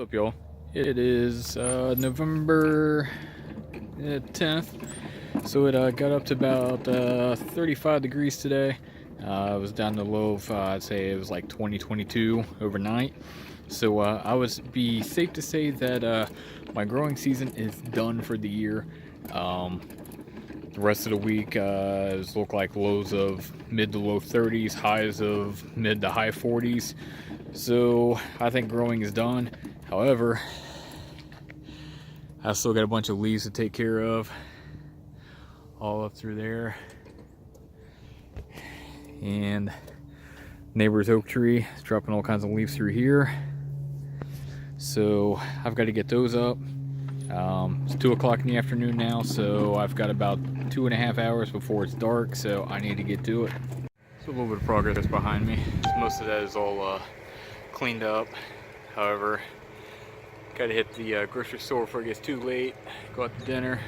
What's up, y'all? It is November 10th, so it got up to about 35 degrees today. It was down to low of, I'd say it was like 22 overnight. So I would be safe to say that my growing season is done for the year. The rest of the week is look like lows of mid to low 30s, highs of mid to high 40s. So I think growing is done. However, I still got a bunch of leaves to take care of, all up through there. And neighbor's oak tree is dropping all kinds of leaves through here. So I've got to get those up. It's 2 o'clock in the afternoon now, so I've got about 2.5 hours before it's dark, so I need to get to it. So a little bit of progress behind me. Most of that is all cleaned up. However, gotta hit the grocery store before it gets too late. Go out to dinner.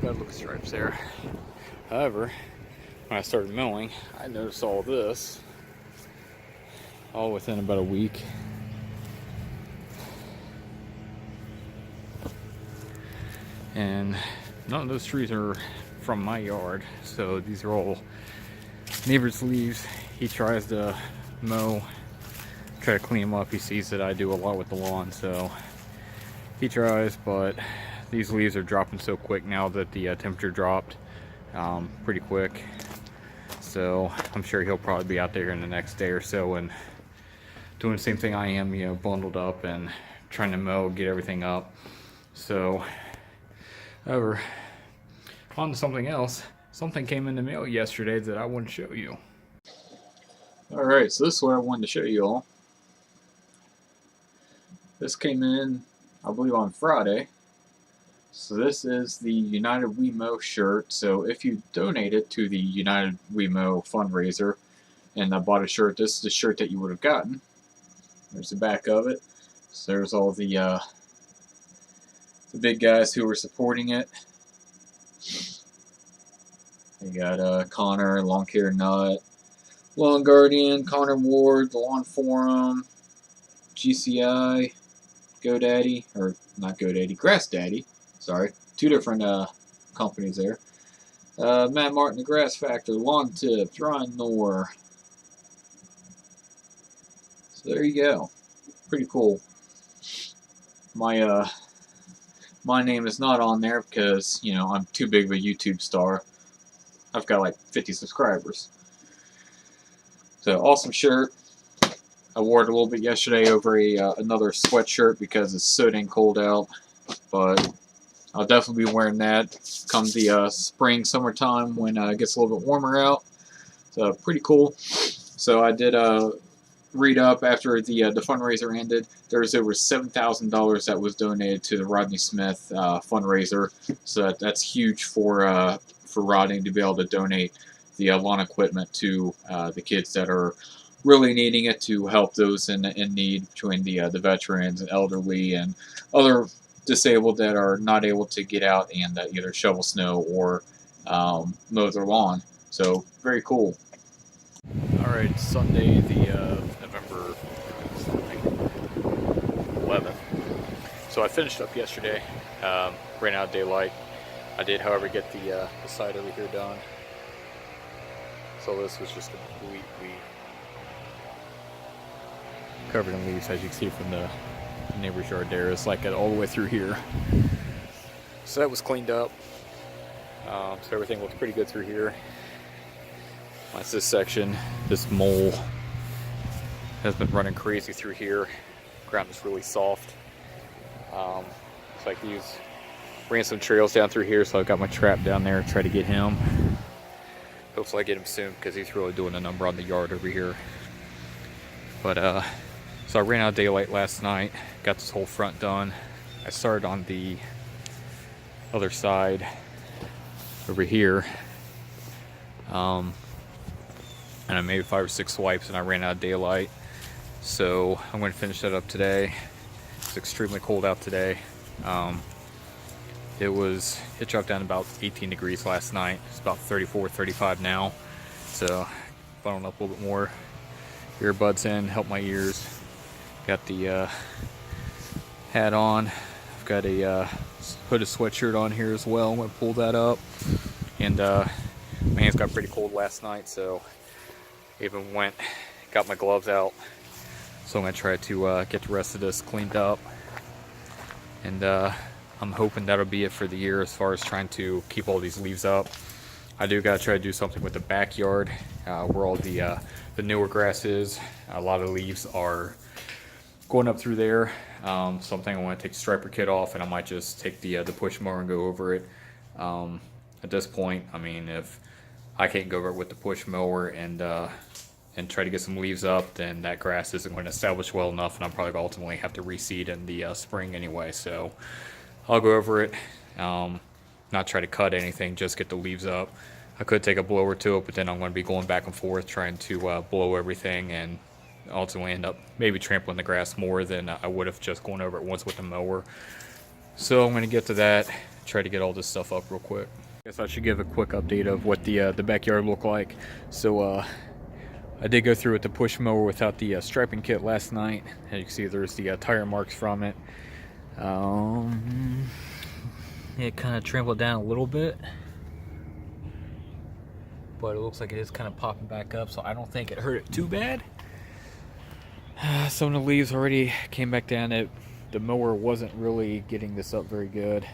Got a look at stripes there. However, when I started mowing, I noticed all this all within about a week. And none of those trees are from my yard, so these are all neighbor's leaves. He tries to mow, try to clean them up. He sees that I do a lot with the lawn, so he tries, but these leaves are dropping so quick now that the temperature dropped pretty quick. So I'm sure he'll probably be out there in the next day or so and doing the same thing I am, you know, bundled up and trying to mow, get everything up. So, however, on to something else. Something came in the mail yesterday that I want to show you. Alright, so this is what I wanted to show you all. This came in, I believe, on Friday. So this is the United We Mow shirt. So if you donated to the United We Mow fundraiser and bought a shirt, this is the shirt that you would have gotten. There's the back of it. So there's all the big guys who were supporting it. You got Connor, Lawn Care Nut, Lawn Guardian, Connor Ward, the Lawn Forum, GCI, GoDaddy, or not GoDaddy, Grass Daddy. Sorry, two different companies there. Matt Martin, the Grass Factor, Lawn Tips, Ryan Knorr. So there you go. Pretty cool. My name is not on there because, you know, I'm too big of a YouTube star. I've got like 50 subscribers. So awesome shirt. I wore it a little bit yesterday over another sweatshirt because it's so dang cold out. But I'll definitely be wearing that come the spring, summertime when it gets a little bit warmer out. So pretty cool. So I did read up after the fundraiser ended. There's over $7,000 that was donated to the Rodney Smith fundraiser. So that's huge for Rodney to be able to donate the lawn equipment to the kids that are really needing it, to help those in need, between the veterans and elderly and other disabled that are not able to get out and either shovel snow or mow their lawn. So very cool. All right, Sunday the November 11th. So I finished up yesterday. Ran out of daylight. I did, however, get the side over here done. So this was just completely covered in leaves, as you can see from the neighbor's yard there. It's like all the way through here. So that was cleaned up. So everything looks pretty good through here. That's this section. This mole has been running crazy through here. Ground is really soft. It's like these. Ran some trails down through here, so I've got my trap down there to try to get him. Hopefully I get him soon because he's really doing a number on the yard over here. But so I ran out of daylight last night, got this whole front done. I started on the other side over here, and I made 5 or 6 swipes and I ran out of daylight. So I'm going to finish that up today. It's extremely cold out today. It dropped down to about 18 degrees last night. It's about 34, 35 now. So bundling up a little bit more. Earbuds in, help my ears. Got the hat on. I've got a hooded sweatshirt on here as well. I'm going to pull that up. And my hands got pretty cold last night, so even got my gloves out. So I'm going to try to get the rest of this cleaned up. And I'm hoping that'll be it for the year as far as trying to keep all these leaves up. I do got to try to do something with the backyard where all the newer grass is. A lot of leaves are going up through there. Something I want to take the striper kit off, and I might just take the push mower and go over it. At this point, I mean, if I can't go over it with the push mower and try to get some leaves up, then that grass isn't going to establish well enough, and I'm probably going to ultimately have to reseed in the spring anyway. So I'll go over it, not try to cut anything, just get the leaves up. I could take a blower to it, but then I'm going to be going back and forth trying to blow everything and ultimately end up maybe trampling the grass more than I would have just going over it once with the mower. So I'm going to get to that, try to get all this stuff up real quick. I guess I should give a quick update of what the backyard looked like. So I did go through with the push mower without the striping kit last night. As you can see, there's the tire marks from it. It kind of trampled down a little bit, but it looks like it is kind of popping back up, so I don't think it hurt it too bad. Some of the leaves already came back down. The mower wasn't really getting this up very good.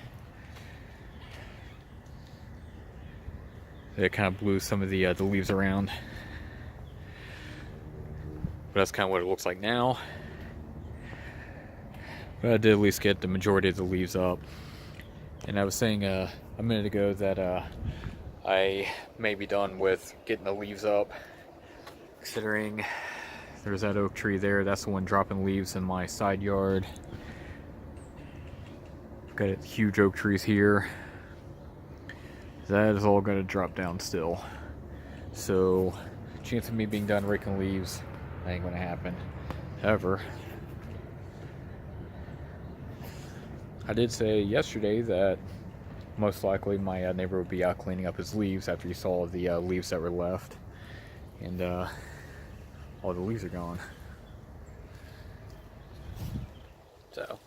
It kind of blew some of the leaves around. But that's kind of what it looks like now. But I did at least get the majority of the leaves up. And I was saying a minute ago that I may be done with getting the leaves up, considering there's that oak tree there. That's the one dropping leaves in my side yard. Got huge oak trees here. That is all going to drop down still. So, chance of me being done raking leaves ain't going to happen. However, I did say yesterday that most likely my neighbor would be out cleaning up his leaves after he saw the leaves that were left. And all the leaves are gone. So,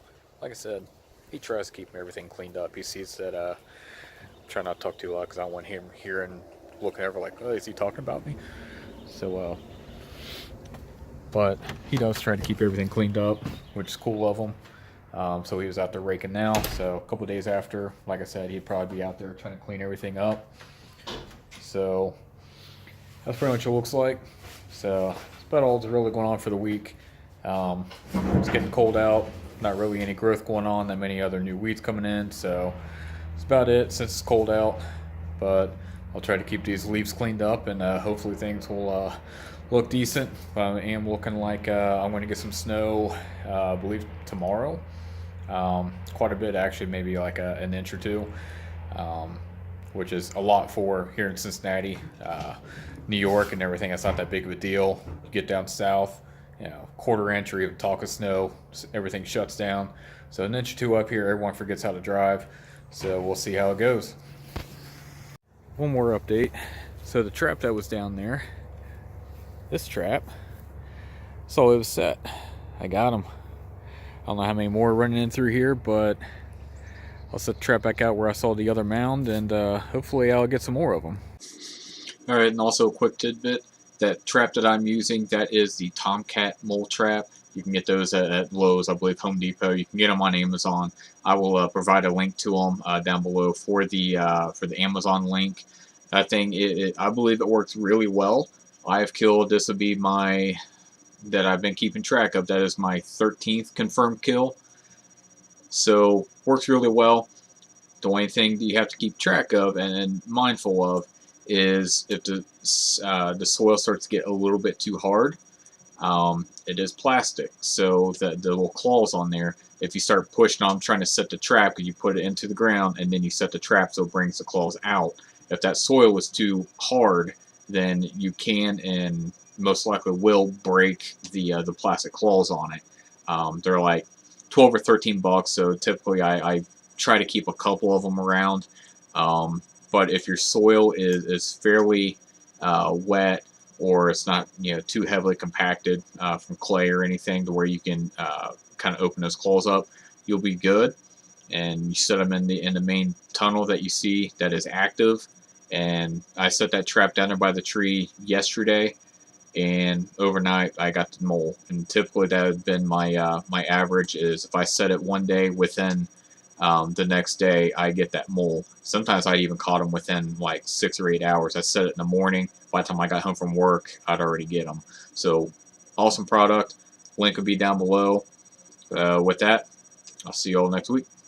like I said, he tries to keep everything cleaned up. He sees that I'm trying not to talk too loud because I don't want him hearing, looking over like, oh, is he talking about me? So, but he does try to keep everything cleaned up, which is cool of him. So he was out there raking now. So a couple days after, like I said, he'd probably be out there trying to clean everything up. So that's pretty much what it looks like. So that's about all that's really going on for the week. It's getting cold out. Not really any growth going on. That many other new weeds coming in. So that's about it since it's cold out. But I'll try to keep these leaves cleaned up, and hopefully things will look decent. I am looking like I'm going to get some snow, I believe tomorrow. Quite a bit actually, maybe like an inch or two, which is a lot for here in Cincinnati. New York and everything, that's not that big of a deal. You get down south, quarter inch or even talk of snow, everything shuts down. So an inch or two up here, everyone forgets how to drive. So we'll see how it goes. One more update. So the trap that was down there, this trap, so it was set. I got him. I don't know how many more running in through here, but I'll set the trap back out where I saw the other mound, and hopefully I'll get some more of them. Alright, and also a quick tidbit. That trap that I'm using, that is the Tomcat mole trap. You can get those at Lowe's, I believe Home Depot. You can get them on Amazon. I will provide a link to them down below for the Amazon link. That thing, I believe it works really well. I have killed, this will be my, that I've been keeping track of, that is my 13th confirmed kill. So, works really well. The only thing that you have to keep track of and mindful of is if the soil starts to get a little bit too hard. It is plastic, so the little claws on there, if you start pushing on trying to set the trap, because you put it into the ground and then you set the trap so it brings the claws out. If that soil is too hard, then you can and most likely will break the plastic claws on it. They're like 12 or 13 bucks, so typically I try to keep a couple of them around. But if your soil is fairly wet, or it's not too heavily compacted from clay or anything to where you can kind of open those claws up, you'll be good. And you set them in the main tunnel that you see that is active. And I set that trap down there by the tree yesterday, and overnight I got the mole. And typically that had been my average is if I set it one day, within the next day I get that mole. Sometimes I'd even caught them within like 6 or 8 hours. I set it in the morning. By the time I got home from work, I'd already get them. So awesome product. Link will be down below. With that, I'll see you all next week.